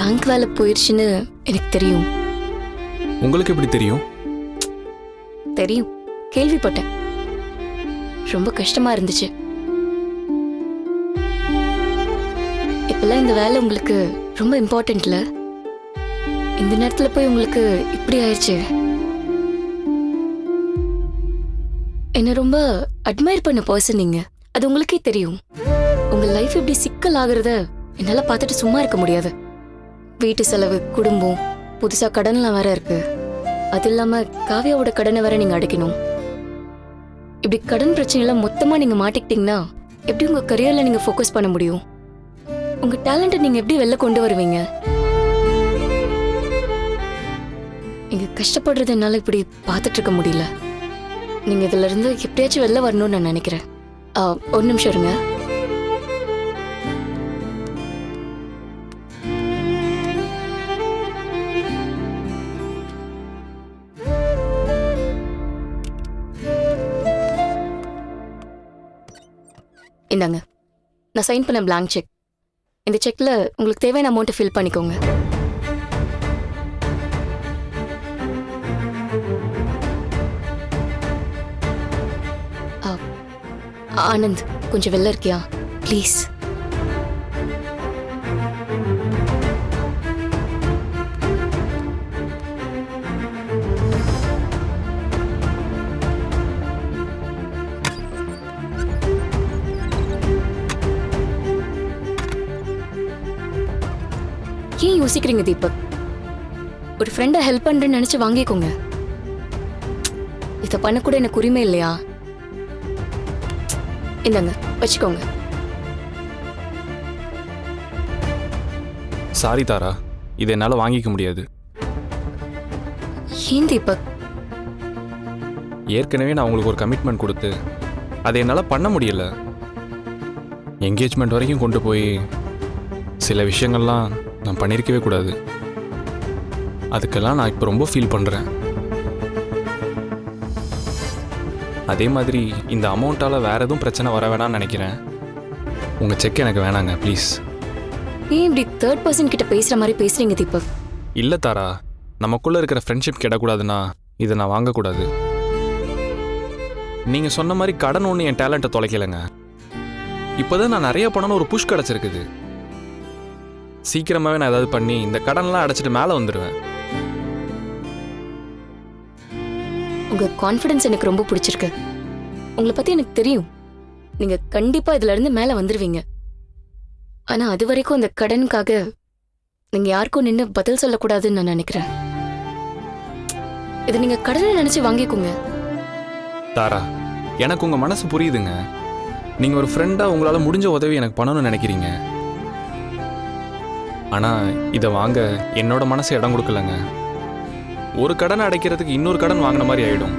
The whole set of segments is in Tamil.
பேங்க் வேலை போயிடுச்சுன்னு எனக்கு தெரியும். உங்களுக்கு எப்படி தெரியும்? தெரியும், கேள்விப்பட்டேன். ரொம்ப கஷ்டமா இருந்துச்சு. இப்பெல்லாம் இந்த வேலை உங்களுக்கு ரொம்ப இம்பார்ட்டன்ட்ல. இந்த நேரத்துல போய் உங்களுக்கு இப்படி ஆயிடுச்சு. என்ன ரொம்ப அட்மையர் பண்ண பர்சன் நீங்க, அது உங்களுக்கே தெரியும். உங்க லைஃப் இப்படி சிக்கல் ஆகுறத என்னால பார்த்துட்டு சும்மா இருக்க முடியாது. வீட்டு செலவு, குடும்பம், புதுசா கடன்லாம் வேற இருக்கு. அது இல்லாம காவியாவோட கடனை வேற நீங்க அடைக்கணும். இப்படி கடன் பிரச்சனைல மொத்தமா நீங்க மாட்டிக்கிட்டீங்கன்னா எப்படி உங்க கரியர்ல நீங்க ஃபோக்கஸ் பண்ண முடியும்? உங்க டேலண்ட்டை நீங்க எப்படி வெளில கொண்டு வருவீங்க? நீங்க கஷ்டப்படுறது என்னால இப்படி பார்த்துட்டு இருக்க முடியல. நீங்க இதுல இருந்து எப்படியாச்சும் வெளில வரணும்னு நான் நினைக்கிறேன். ஒரு நிமிஷம் இருங்க. இந்தாங்க, நான் சைன் பண்ண blank செக். இந்த செக்ல உங்களுக்கு தேவையான அமௌண்ட்டை ஃபில் பண்ணிக்கோங்க. ஆனந்த், கொஞ்சம் வெளில இருக்கியா ப்ளீஸ்? ஏன் யோசிக்கிறீங்க தீபக்? ஒரு ஃப்ரெண்டை ஹெல்ப் பண்றேன்னு நினைச்சு வாங்கிக்கோங்க. இதை பண்ண கூட எனக்கு உரிமை இல்லையா? இந்தாங்க, வச்சுக்கோங்க. சாரி தாரா, இதை என்னால் வாங்கிக்க முடியாது. ஏன் தீபக்? ஏற்கனவே நான் உங்களுக்கு ஒரு கமிட்மெண்ட் கொடுத்து அதை என்னால் பண்ண முடியல. என்கேஜ்மெண்ட் வரைக்கும் கொண்டு போய் சில விஷயங்கள்லாம் நான் பண்ணியிருக்கவே கூடாது. அதுக்கெல்லாம் நான் இப்போ ரொம்ப ஃபீல் பண்ணுறேன். அதே மாதிரி இந்த அமௌண்ட்டால் வேறு எதுவும் பிரச்சனை வர வேணாம்னு நினைக்கிறேன். உங்கள் செக் எனக்கு வேணாங்க ப்ளீஸ். ஏன் இப்படி தேர்ட் பர்சன் கிட்ட பேசுகிற மாதிரி பேசுகிறீங்க தீபக்? இல்லை தாரா, நமக்குள்ளே இருக்கிற ஃப்ரெண்ட்ஷிப் கிடக்கூடாதுன்னா இதை நான் வாங்கக்கூடாது. நீங்கள் சொன்ன மாதிரி கடன் ஒன்று என் டேலண்ட்டை தொலைக்கலைங்க. இப்போ தான் நான் நிறைய பணம்னு ஒரு புஷ் கிடச்சிருக்குது. சீக்கிரமாகவே நான் ஏதாவது பண்ணி இந்த கடன்லாம் அடைச்சிட்டு மேலே வந்துடுவேன். உங்க கான்ஃபிடன்ஸ் எனக்கு ரொம்ப பிடிச்சிருக்கு. உங்களை பத்தி எனக்கு தெரியும். நீங்க கண்டிப்பா இதுல இருந்து மேல வந்துருவீங்க. ஆனா அது வரைக்கும் அந்த கடனுக்காக நீங்க யாருக்கும் நின்று பதில் சொல்லக்கூடாதுன்னு நான் நினைக்கிறேன். இதை நீங்க கடனை நினைச்சு வாங்கிக்கோங்க. தாரா, எனக்கு உங்க மனசு புரியுதுங்க. நீங்க ஒரு ஃப்ரெண்டா உங்களால முடிஞ்ச உதவி எனக்கு பண்ணணும்னு நினைக்கிறீங்க. ஆனா இதை வாங்க என்னோட மனசு இடம் கொடுக்கலங்க. ஒரு கடன் அடைக்கிறதுக்கு இன்னொரு கடன் வாங்கின மாதிரி ஆயிடும்.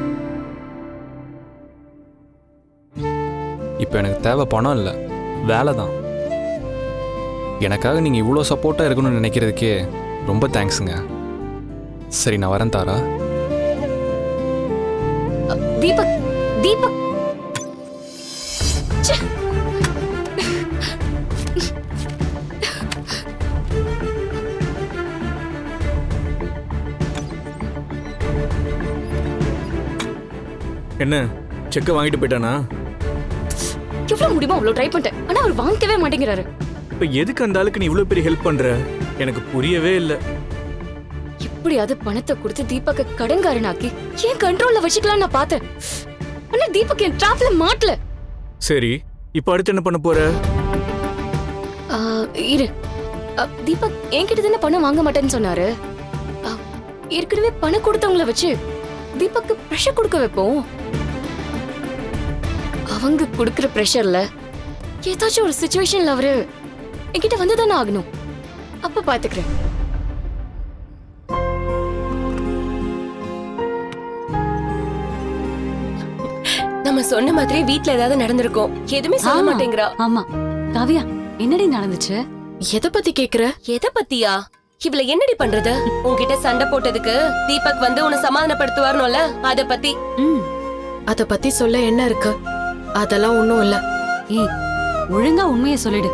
இப்போ எனக்கு தேவை பணம் இல்லை, வேலை தான். எனக்காக நீங்கள் இவ்வளோ சப்போர்ட்டாக இருக்கணும்னு நினைக்கிறதுக்கே ரொம்ப தேங்க்ஸுங்க. சரி, நான் வரேன் தாரா. தீபக், தீபக், என்ன செக்கை வாங்கிட்டு போயிட்டானா? எவ்வளவு முடியுமோ அவ்வளவு ட்ரை பண்ணிட்டேன். ஆனா அவர் வாங்கிக்கவே மாட்டேங்கிறாரு. இப்ப எதுக்கு அந்த ஆளுக்கு நீ இவ்வளவு பெரிய ஹெல்ப் பண்ற? எனக்கு புரியவே இல்லை. எப்படியாவது பணத்தை கொடுத்து தீபக்க கடன்காரனாக்கி ஏன் கண்ட்ரோல்ல வச்சுக்கலாம் நான் பார்த்தேன். ஆனா தீபக் என் டிராப்ல மாட்டல. சரி, இப்ப அடுத்து என்ன பண்ண போற? இரு, தீபக் என்கிட்ட தானே பணம் வாங்க மாட்டேன்னு சொன்னாரு. ஏற்கனவே பணம் கொடுத்தவங்கள வச்சு தீபக்கு பிரஷர் கொடுக்க வைப்போம். அவங்க கொடுக்கிற பிரஷர்ல ஏதாச்சும் ஒரு சிச்சுவேஷன்ல அவரு என்கிட்ட வந்துதானே ஆகணும். அப்ப பாத்துக்கிறேன். நம்ம சொன்ன மாதிரி வீட்ல ஏதாவது நடந்திருக்கும். எதுவுமே சொல்ல மாட்டேங்கிறா. ஆமா காவியா, என்னடி நடந்துச்சு? எதை பத்தி கேக்குற? எதை பத்தியா? இவள என்னடி பண்றது? உன்கிட்ட சண்டை போட்டதுக்கு தீபக் வந்து உன்னை சமாதானப்படுத்துவார்னோல, அத பத்தி. அத பத்தி சொல்ல என்ன இருக்கு? அதெல்லாம் ஒண்ணும் இல்ல. ஏய், ஒழுங்கா உண்மையை சொல்லிடு.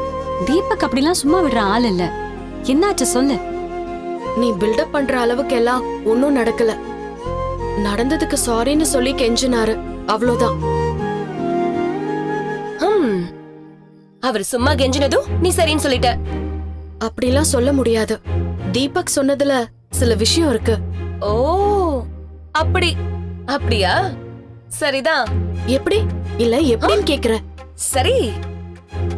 தீபக் அப்படிலாம் சும்மா விடுற ஆள் இல்ல. என்னாச்சு சொல்லு. நீ பில்டப் பண்ற அளவுக்கு எல்லாம் ஒன்னும் நடக்கல. நடந்ததுக்கு சாரின்னு சொல்லி கெஞ்சினாரு, அவ்வளவுதான். அவர் சும்மா கெஞ்சினதும் நீ சரின்னு சொல்லிட்ட. அப்படிலாம் சொல்ல முடியாது. தீபக் சொன்னதுல சில விஷயம் இருக்கு. ஓ அப்படியா? சரிதான். எப்படி இல்ல எப்படின்னு கேக்குற? சரி,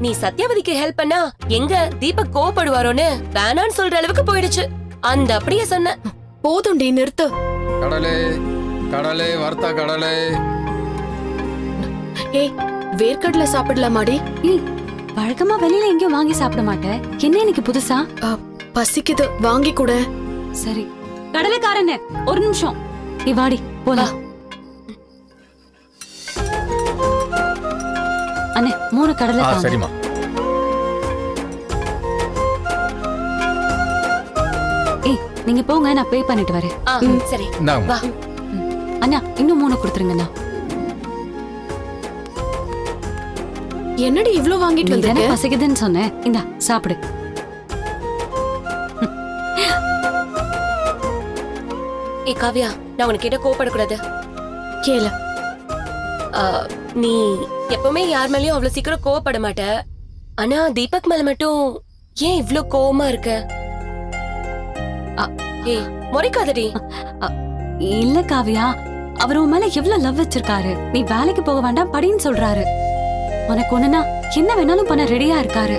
நீ சத்யாவதிக்கு ஹெல்ப் பண்ணா எங்க தீபக் கோவப்படுவாரோன்னு வேணான்னு சொல்ற அளவுக்கு போயிடுச்சு. அந்த அப்படியே சொன்ன. போதும்டி, நிறுத்து. கடலே கடலே வர்த்தா கடலே. ஏய், வேர்க்கடலை சாப்பிடலாமாடி? ஏய், வழக்கமா வெளியில எங்கேயும் வாங்கி சாப்பிட மாட்டேன், என்ன இன்னைக்கு புதுசா? பசிக்குது, வாங்கி கூட. சரி கடலைக்காரன்னு ஒரு நிமிஷம், நீ வாடி போலாம். அண்ணே 3 கடலை தாங்க. சரிம்மா. ஏய் நீங்க போங்க, நான் பே பண்ணிட்டு வரேன். சரி இந்தாங்க. வா. அண்ணா இன்னும் 3 கொடுத்துருங்கண்ணா. என்னடி இவ்ளோ வாங்கிட்டு நீ தானே வந்திருக்க? பசிக்குதுன்னு சொன்னேன், இந்தா சாப்பிடு. ஏ காவ்யா, நான் உனக்கிட்ட கோவப்படக்கூடாது. கேளு. நீ எப்பவுமே யார் மேலயும் அவ்வளவு சீக்கிரம் கோவப்பட மாட்ட. ஆனா தீபக் மேல மட்டும் ஏன் இவ்ளோ கோவமா இருக்க? ஏய் முறைக்காதடி. இல்ல காவியா, அவர் உன் மேல எவ்வளவு லவ் வச்சிருக்காரு. நீ வேலைக்கு போக வேண்டாம் படின்னு சொல்றாரு. உனக்கு ஒண்ணுனா என்ன வேணாலும் பண்ண ரெடியா இருக்காரு.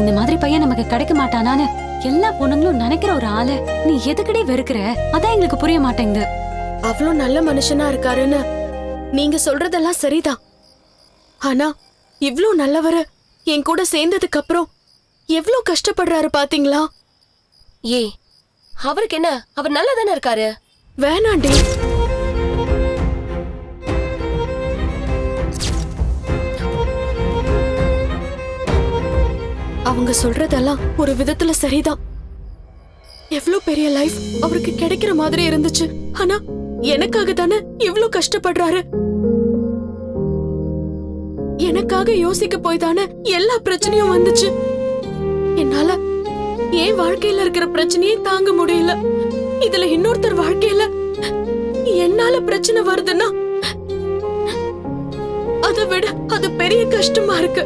இந்த மாதிரி பையன் நமக்கு கிடைக்க மாட்டானான்னு எல்லா பொண்ணுங்களும் நினைக்கிற ஒரு ஆளு நீ எதுக்கடி வெறுக்கிற? அதான் எங்களுக்கு புரிய மாட்டேங்குது. அவ்வளோ நல்ல மனுஷனா இருக்காருன்னு நீங்க சொல்றதெல்லாம் சரிதான். ஆனா இவ்ளோ நல்லவரு என் கூட சேர்ந்ததுக்கு அப்புறம் எவ்ளோ கஷ்டப்படுறாரு பாத்தீங்களா? ஏய் அவருக்கு என்ன, அவர் நல்லா தானே இருக்காரு. வேணாண்டி. அவங்க சொல்றதெல்லாம் ஒரு விதத்துல சரிதான். எவ்ளோ பெரிய லைஃப் அவருக்கு கிடைக்கிற மாதிரி இருந்துச்சு. ஆனா எனக்காக தானே இவ்ளோ கஷ்டப்படுறாரு. எனக்காக யோசிக்க போய் தானே எல்லா பிரச்சனையும் வந்துச்சு. என்னால என் வாழ்க்கையில இருக்கிற பிரச்சனையே தாங்க முடியல. இதுல இன்னொருத்தர் வாழ்க்கையில என்னால பிரச்சனை வருதுன்னா அதை விட அது பெரிய கஷ்டமா இருக்கு.